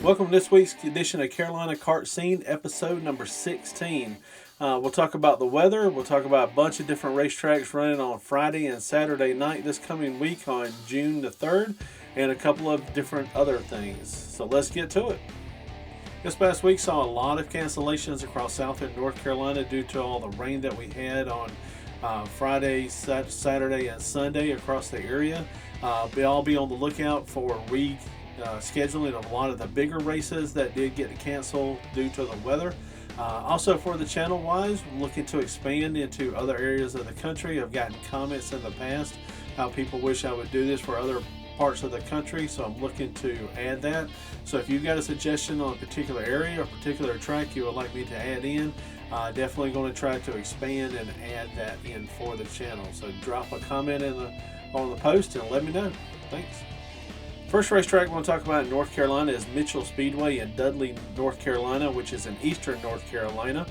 Welcome to this week's edition of Carolina Kart Scene, episode number 16. We'll talk about the weather. We'll talk about a bunch of different racetracks running on Friday and Saturday night this coming week on June the 3rd, and a couple of different other things. So let's get to it. This past week saw a lot of cancellations across South and North Carolina due to all the rain that we had on Friday, Saturday, and Sunday across the area. I'll be on the lookout for scheduling of a lot of the bigger races that did get canceled due to the weather. Also for the channel wise, I'm looking to expand into other areas of the country. I've gotten comments in the past how people wish I would do this for other parts of the country, so I'm looking to add that. So if you've got a suggestion on a particular area or particular track you would like me to add in, definitely going to try to expand and add that in for the channel. So drop a comment on the post and let me know. Thanks. First racetrack I want to talk about in North Carolina is Mitchell Speedway in Dudley, North Carolina, which is in eastern North Carolina.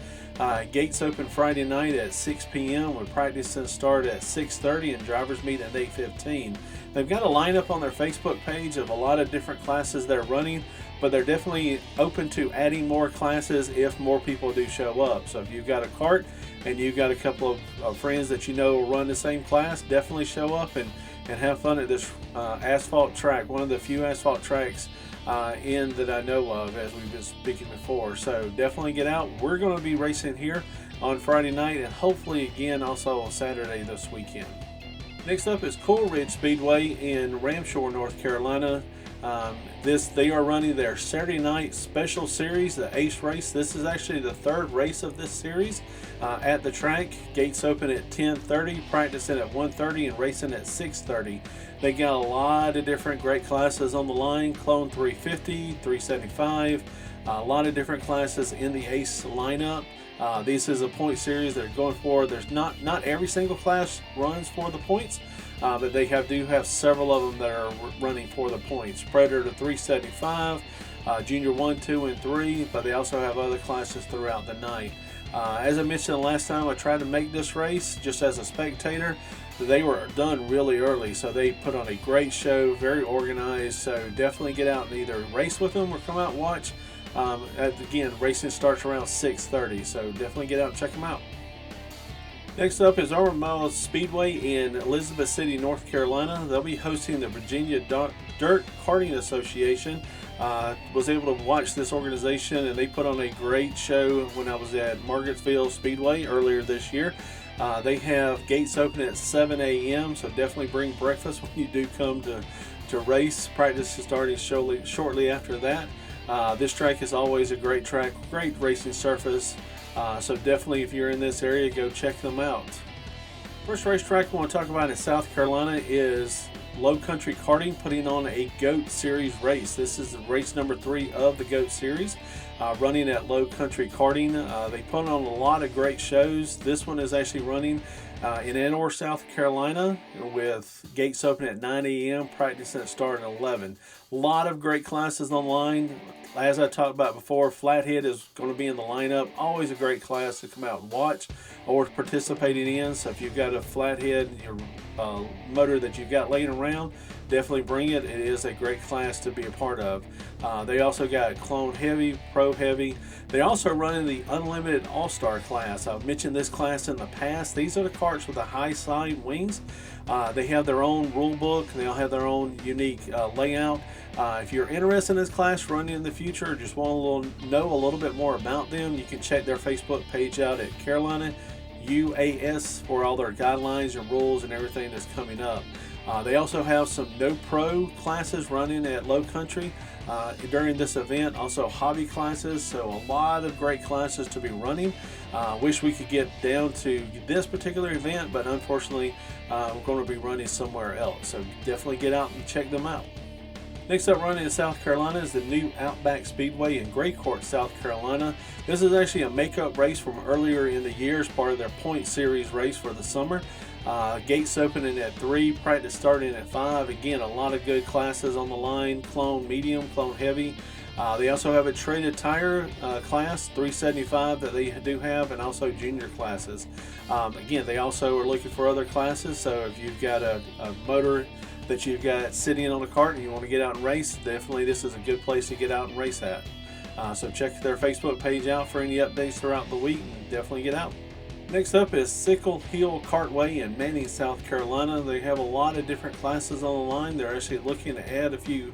Gates open Friday night at 6 p.m. with practices start at 6:30 and drivers meet at 8:15. They've got a lineup on their Facebook page of a lot of different classes they're running, but they're definitely open to adding more classes if more people do show up. So if you've got a kart and you've got a couple of friends that you know will run the same class, definitely show up and have fun at this asphalt track, one of the few asphalt tracks that I know of, as we've been speaking before. So definitely get out. We're going to be racing here on Friday night and hopefully again also on Saturday this weekend. Next up is Cool Ridge Speedway in Ramshore, North Carolina. They are running their Saturday night special series, the Ace Race. This is actually the third race of this series at the track. Gates open at 10:30, practicing at 1:30, and racing at 6:30. They got a lot of different great classes on the line: Clone 350, 375, a lot of different classes in the Ace lineup. This is a point series they're going for. There's not every single class runs for the points, but they do have several of them that are running for the points. Predator 375, Junior 1, 2, and 3, but they also have other classes throughout the night. As I mentioned last time, I tried to make this race just as a spectator. They were done really early, so they put on a great show, very organized. So definitely get out and either race with them or come out and watch. Again, racing starts around 6:30, so definitely get out and check them out. Next up is Outback Speedway in Elizabeth City, North Carolina. They'll be hosting the Virginia Dirt Karting Association. Was able to watch this organization, and they put on a great show when I was at Margarettville Speedway earlier this year. They have gates open at 7 a.m., so definitely bring breakfast when you do come to race. Practice is starting shortly after that. This track is always a great track, great racing surface. So definitely if you're in this area, go check them out. First racetrack I want to talk about in South Carolina is Country Karting, putting on a GOAT Series race. This is race number 3 of the GOAT Series, running at Country Karting. They put on a lot of great shows. This one is actually running in Andover, South Carolina, with gates open at 9 a.m., practicing at start at 11. A lot of great classes online. As I talked about before, Flathead is going to be in the lineup. Always a great class to come out and watch or participating in. So if you've got a Flathead, your motor that you've got laying around, definitely bring it. It is a great class to be a part of. They also got Clone Heavy, Pro Heavy. They also run the Unlimited All-Star class. I've mentioned this class in the past. These are the karts with the high side wings. They have their own rule book. They all have their own unique layout. If you're interested in this class running in the future, or just want to know a little bit more about them, you can check their Facebook page out at Carolina UAS for all their guidelines and rules and everything that's coming up. They also have some no pro classes running at Low Country during this event, also hobby classes, so a lot of great classes to be running. Wish we could get down to this particular event, but unfortunately we're going to be running somewhere else, so definitely get out and check them out. Next up running in South Carolina is the new Outback Speedway in Gray Court, South Carolina. This is actually a makeup race from earlier in the year as part of their point series race for the summer. Gates opening at 3, practice starting at 5. Again, a lot of good classes on the line: Clone Medium, Clone Heavy. They also have a traded tire class, 375, that they do have, and also junior classes. Again, they also are looking for other classes, so if you've got a motor that you've got sitting on a cart and you want to get out and race, definitely this is a good place to get out and race at. So check their Facebook page out for any updates throughout the week and definitely get out. Next up is Sickle Cartway in Manning, South Carolina. They have a lot of different classes on the line. They're actually looking to add a few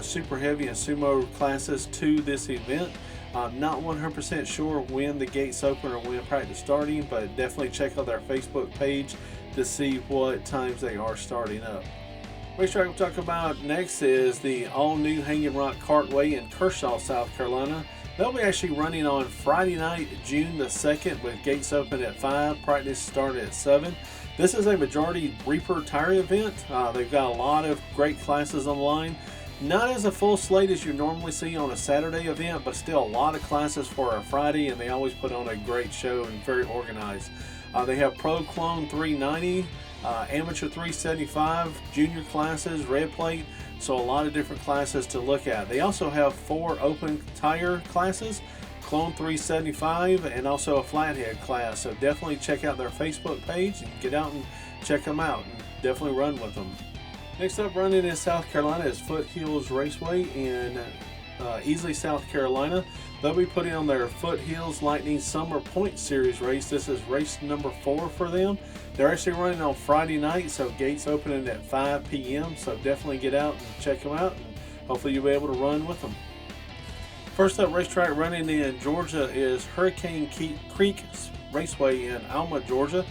super heavy and sumo classes to this event. I'm not 100% sure when the gates open or when practice starting, but definitely check out their Facebook page to see what times they are starting up. Racetrack we'll talk about next is the all-new Hanging Rock Cartway in Kershaw, South Carolina. They'll be actually running on Friday night, June the 2nd, with gates open at 5, practice start at 7. This is a majority Reaper tire event. They've got a lot of great classes on the line. Not as a full slate as you normally see on a Saturday event, but still a lot of classes for a Friday, and they always put on a great show and very organized. They have Pro Clone 390, Amateur 375, junior classes, red plate, so a lot of different classes to look at. They also have 4 open tire classes, Clone 375, and also a flathead class, so definitely check out their Facebook page and get out and check them out and definitely run with them. Next up, running in South Carolina is Foothills Raceway in Easley, South Carolina. They'll be putting on their Foothills Lightning Summer Point Series race. This is race number 4 for them. They're actually running on Friday night, so gates opening at 5 p.m. So definitely get out and check them out, and hopefully you'll be able to run with them. First up racetrack running in Georgia is Hurricane Creek Raceway in Alma, Georgia.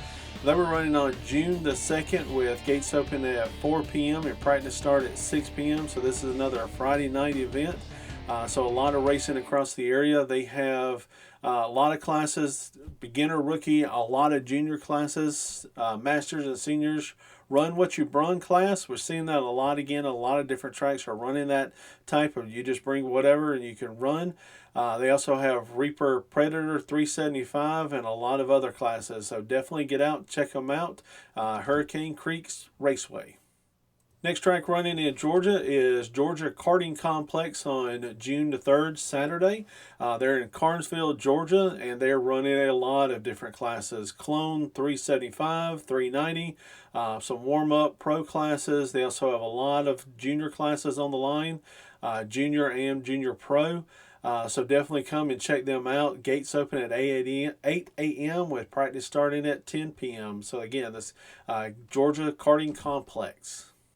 They were running on June the 2nd with gates open at 4 p.m. and practice start at 6 p.m. So this is another Friday night event. So a lot of racing across the area. They have a lot of classes, beginner, rookie, a lot of junior classes, masters and seniors. Run what you brung class. We're seeing that a lot again. A lot of different tracks are running that type of you just bring whatever and you can run. They also have Reaper Predator 375 and a lot of other classes. So definitely get out and check them out. Hurricane Creek's Raceway. Next track running in Georgia is Georgia Karting Complex on June the 3rd, Saturday. They're in Carnesville, Georgia, and they're running a lot of different classes. Clone 375, 390, some warm-up pro classes. They also have a lot of junior classes on the line, junior and junior pro. So definitely come and check them out. Gates open at 8 a.m. with practice starting at 10 p.m. So again, this Georgia Karting Complex.